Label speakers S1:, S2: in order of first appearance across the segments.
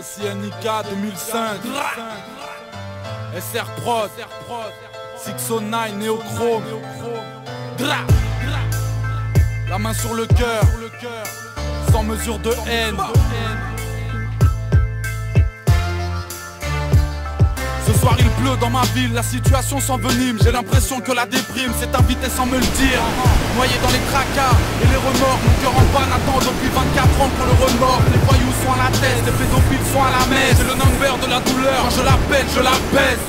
S1: SINIK 2005 SR Prod 609 Néochrome la main sur le cœur, sans mesure de haine. Ce soir il pleut dans ma ville, la situation s'envenime. J'ai l'impression que la déprime s'est invitée sans me le dire. Noyé dans les tracas et les remords, mon cœur en panne attend depuis 24 ans pour le remords. Les voyous sont à la tête, les pédophiles sont à la messe. C'est le number de la douleur, quand je l'appelle, je la baisse.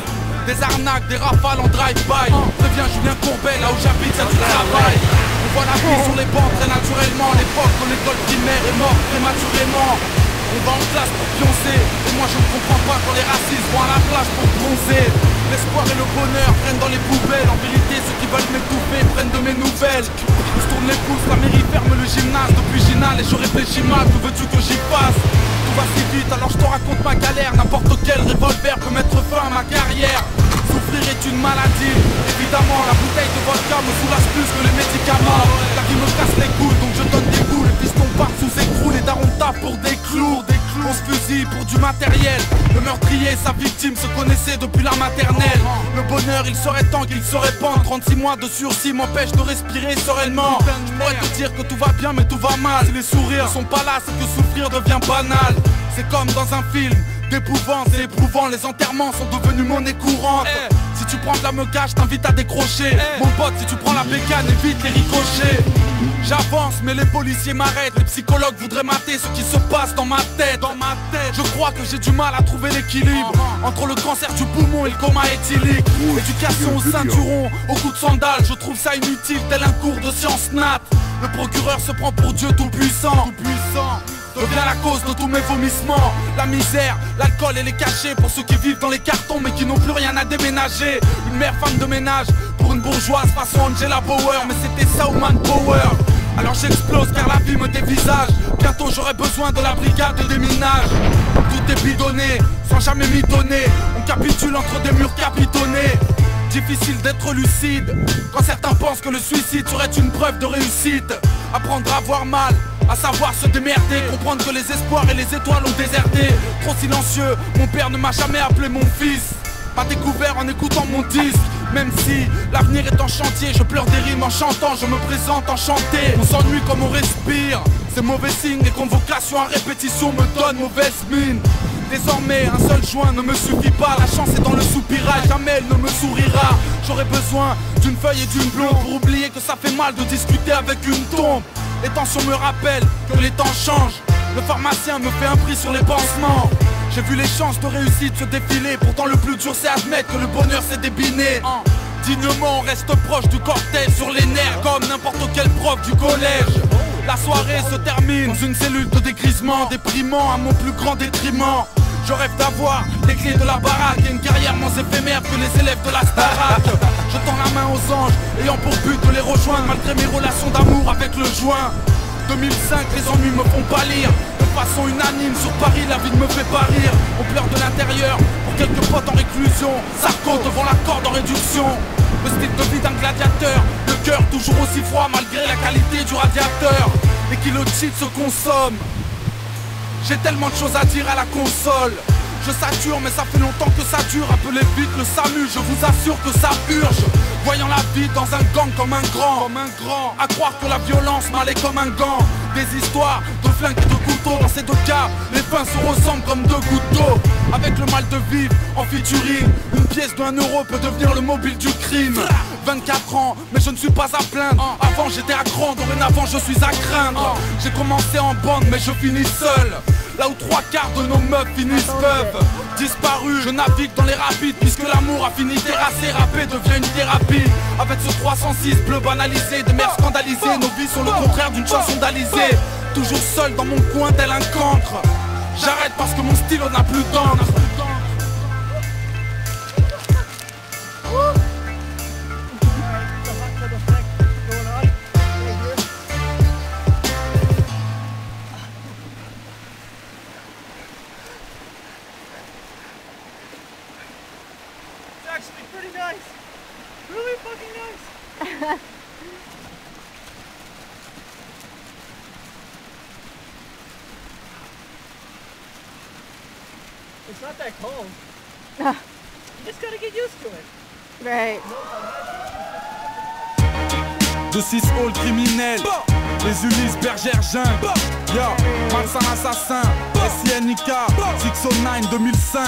S1: Des arnaques, des rafales en drive-by. Préviens Julien Courbet, là où j'habite, ça du travail. On voit la vie sur les bancs très naturellement. L'époque de l'école primaire est morte prématurément. On va en classe pour pioncer. Et moi je ne comprends pas quand les racistes vont à la plage pour bronzer. L'espoir et le bonheur prennent dans les poubelles. En vérité ceux qui veulent m'étouffer prennent de mes nouvelles. Je tourne les pouces, la mairie ferme le gymnase depuis Ginal. Et je réfléchis mal, où veux-tu que j'y passe? Tout va si vite alors je te raconte ma galère. N'importe quel revolver peut mettre fin à ma carrière. Souffrir est une maladie. Évidemment la bouteille de vodka me soulage plus que les médicaments. La vie me casse les couilles donc je donne des coups. Les pistons partent sous écrou, les darons tapent pour des clous. On se fusille pour du matériel. Le meurtrier et sa victime se connaissaient depuis la maternelle. Le bonheur il serait temps qu'il se répande. 36 mois de sursis m'empêchent de respirer sereinement. Je pourrais te dire que tout va bien mais tout va mal. Si les sourires sont pas là c'est que souffrir devient banal. C'est comme dans un film d'épouvante, c'est éprouvant, les enterrements sont devenus monnaie courante. Si tu prends de la meucage, je t'invite à décrocher. Mon pote, si tu prends la bécane, évite les ricochets. J'avance, mais les policiers m'arrêtent. Les psychologues voudraient mater ce qui se passe dans ma tête. Je crois que j'ai du mal à trouver l'équilibre entre le cancer du poumon et le coma éthylique. Éducation au ceinturon, au coup de sandales. Je trouve ça inutile, tel un cours de sciences nat. Le procureur se prend pour Dieu tout-puissant. Devient la cause de tous mes vomissements. La misère, l'alcool et les cachets pour ceux qui vivent dans les cartons mais qui n'ont plus rien à déménager. Une mère femme de ménage pour une bourgeoise façon Angela Bauer. Mais c'était ça ou Manpower. Alors j'explose car la vie me dévisage. Bientôt j'aurai besoin de la brigade de déminage. Tout est bidonné, sans jamais mitonner. On capitule entre des murs capitonnés. Difficile d'être lucide quand certains pensent que le suicide serait une preuve de réussite. Apprendre à voir mal, à savoir se démerder, comprendre que les espoirs et les étoiles ont déserté. Trop silencieux, mon père ne m'a jamais appelé mon fils. M'a découvert en écoutant mon disque. Même si l'avenir est en chantier, je pleure des rimes en chantant, je me présente enchanté. On s'ennuie comme on respire, c'est mauvais signe. Les convocations à répétition me donnent mauvaise mine. Désormais un seul joint ne me suffit pas. La chance est dans le soupirail, jamais elle ne me sourira. J'aurais besoin d'une feuille et d'une blonde pour oublier que ça fait mal de discuter avec une tombe. Les tensions me rappellent que les temps changent. Le pharmacien me fait un prix sur les pansements. J'ai vu les chances de réussite se défiler. Pourtant le plus dur c'est admettre que le bonheur s'est débiné. Dignement on reste proche du cortège sur les nerfs comme n'importe quel prof du collège. La soirée se termine dans une cellule de dégrisement, déprimant à mon plus grand détriment. Je rêve d'avoir les clés de la baraque et une carrière moins éphémère que les élèves de la Starac. Je tends la main aux anges, ayant pour but de les rejoindre malgré mes relations d'amour avec le joint. 2005, les ennuis me font pâlir. De façon unanime, sur Paris, la vie ne me fait pas rire. On pleure de l'intérieur, pour quelques potes en réclusion. Sarko devant la corde en réduction. Le style de vie d'un gladiateur, le cœur toujours aussi froid malgré la qualité du radiateur. Les kilos de shit se consomment. J'ai tellement de choses à dire à la console. Je sature mais ça fait longtemps que ça dure. Appelez vite le SAMU, je vous assure que ça urge. Voyant la vie dans un gang comme un grand. À croire que la violence mal est comme un gant. Des histoires de flingues et de couteaux. Dans ces deux cas, les fins se ressemblent comme deux gouttes d'eau. Avec le mal de vivre en featuring, une pièce de 1 euro peut devenir le mobile du crime. 24 ans, mais je ne suis pas à plaindre. Avant j'étais à cran, dorénavant je suis à craindre. J'ai commencé en bande mais je finis seul. Là où 3/4 de nos meufs finissent veuves. Disparu, je navigue dans les rapides. Puisque l'amour a fini terrassé, rapper devient une thérapie. Avec ce 306 bleu banalisé, des mères scandalisées. Nos vies sont le contraire d'une chanson d'Alizé. Toujours seul dans mon coin tel un cancre. J'arrête parce que mon stylo n'a plus d'encre.
S2: Actually pretty nice. Really fucking nice. It's not that cold.
S3: Ah,
S2: You just gotta get used to it.
S3: right.
S1: De 6 halls criminels, les Ulysses bergères jungle, yo, Malsain assassin, SINIK, 609 2005.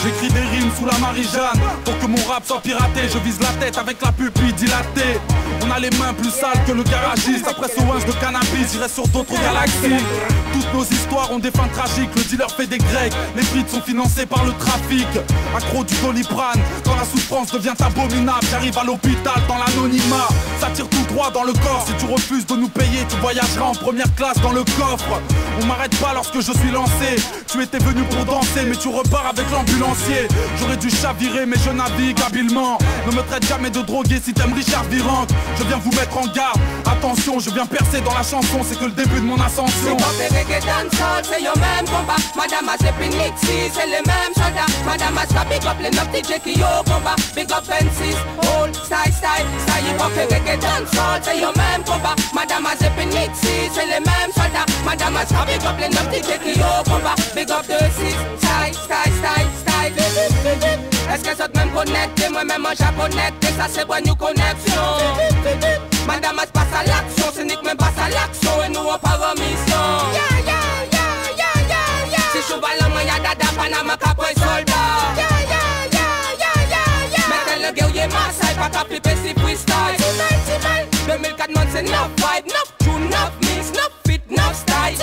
S1: J'écris des rimes sous la Marie-Jeanne, pour que mon rap soit piraté. Je vise la tête avec la pupille dilatée. On a les mains plus sales que le garagiste. Après ce ouinge de cannabis, j'irai sur d'autres galaxies. Toutes nos histoires ont des fins tragiques. Le dealer fait des grecs, les frites sont financées par le trafic. Accro du Doliprane, quand la souffrance devient abominable. J'arrive à l'hôpital dans l'anonymat. Ça tire tout droit dans le corps. Si tu refuses de nous payer, tu voyageras en première classe dans le coffre. On m'arrête pas lorsque je suis lancé. Tu étais venu pour danser, mais tu repars avec l'ambulancier. J'aurais dû chavirer, mais je navigue habilement. Ne me traite jamais de drogué si t'aimes Richard Virante. Je viens vous mettre en garde. Attention, je viens percer dans la chanson, c'est que le début de mon ascension.
S4: C'est yo même combat. Madame a Zepinixi, c'est les mêmes soldats. Madame a ska big up les 9 DJ qui yo combat. Big up N6, old style, hip hop et reggae dancehall. C'est yo même combat. Madame a Zepinixi, c'est les mêmes soldats. Madame a ska big up les 9 DJ qui yo combat. Big up 2-6, style. Est-ce que ça te même connecté, moi-même en japonais, et ça c'est bonne new connexion. Madame a se passe à l'action, c'est Nick même passe à l'action et nous on part en mission. Si cheval moi y'a dada Panama capoeira soldat. Mettez le guerrier Maasai, pas qu'à flipper si freestyle. 2004 man c'est 9 vibe, 9 tune, 9 mix, 9 fit, 9 style.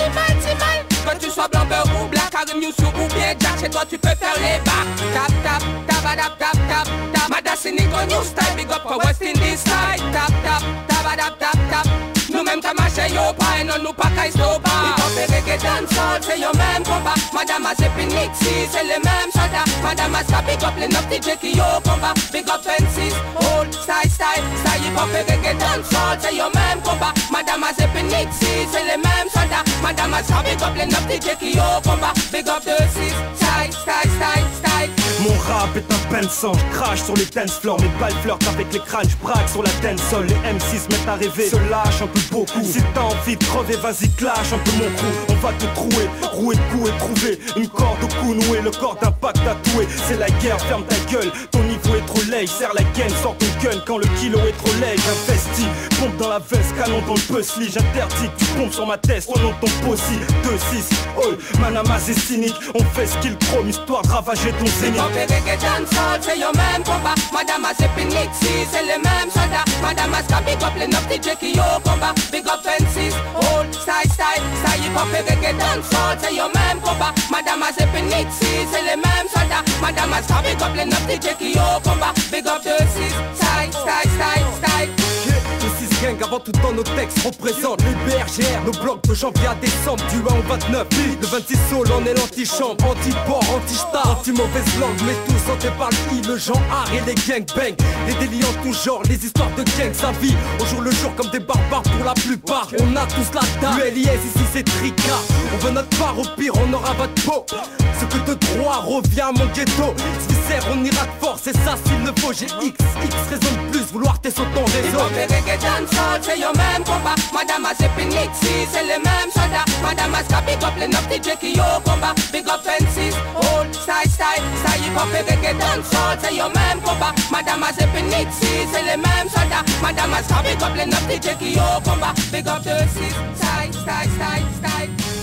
S4: Que tu sois blanc, beurre ou black, Karim Youssou ou bien Jack, chez toi tu peux faire les bacs. Tap, tap. Madassini go new style, big up for West Indies style. Tap, tap. Nous-mêmes t'as marché yo pas et non nous pas qu'à stopper. Hip hop et reggae dancehall, c'est yo même combat. Madame a Zepinixi, c'est les mêmes soldats. Madame a ska big up les 9 DJ qui yo combat. Big up N6, old style. Hip hop et reggae dancehall, c'est yo même combat. Madame a Zepinixi, c'est les mêmes soldats. Madame a ska big up les 9 DJ qui yo combat. Big up 2-6, style.
S5: Mon rap est un pain de sang, je crache sur les dance floors. Mes balles flirtent avec les crânes, je braque sur la dancehall. Les M6 se mettent à rêver, se lâchent un peu beaucoup. Si t'as envie de crever, vas-y clash un peu mon crew. On va te trouer, rouer de coups et trouver une corde au cou noué, le corps d'un pack tatoué. C'est la guerre, ferme ta gueule, ton niveau est trop laid. Serre la gaine, sors ton gun quand le kilo est trop laid. J'investis, pompe dans la veste, canon dans le puzzle. J'interdis que tu pompes sur ma tête au nom de ton possi. 2-6, all, Manama c'est cynique. On fait ce qu'il chrome, histoire de ravager ton zénith.
S4: Reggae dancehall, c'est yo même combat. Madame a Zepinixi, c'est les mêmes soldats. Madame a ska big up les 9 DJ qui yo combat. Big up N6, old style. Hip hop et reggae dancehall, c'est yo même combat. Madame a Zepinixi, c'est les mêmes soldats. Madame a ska big up les 9 DJ qui yo combat. Big up 2-6, style.
S6: Gang avant tout dans nos textes représente les BRGR, nos blocs de janvier à décembre, du 1 au 29. Le 26 sol on est l'anti-chambre, anti-port, anti-star, anti-mauvaise langue, mais tous hantés par le genre art et les gangbangs. Les délits en tout genre, les histoires de gang, sa vie au jour le jour comme des barbares pour la plupart. On a tous la dalle, l'ULIS ici c'est tricard. On veut notre part, au pire on aura votre peau. Ce que de droit revient à mon ghetto. Sincère on ira de force, et ça s'il le faut. J'ai X raison de plus, vouloir t'es sur ton réseau.
S4: C'est yo même combat. Madame a Zepinixi, c'est les mêmes soldats. Madame a ska big up les 9 DJ qui yo combat. Big up N6, old style. Hip hop et reggae dancehall, c'est yo même combat. Madame a Zepinixi, c'est les mêmes soldats. Madame a ska big up les 9 DJ qui yo combat. Big up 2-6, style.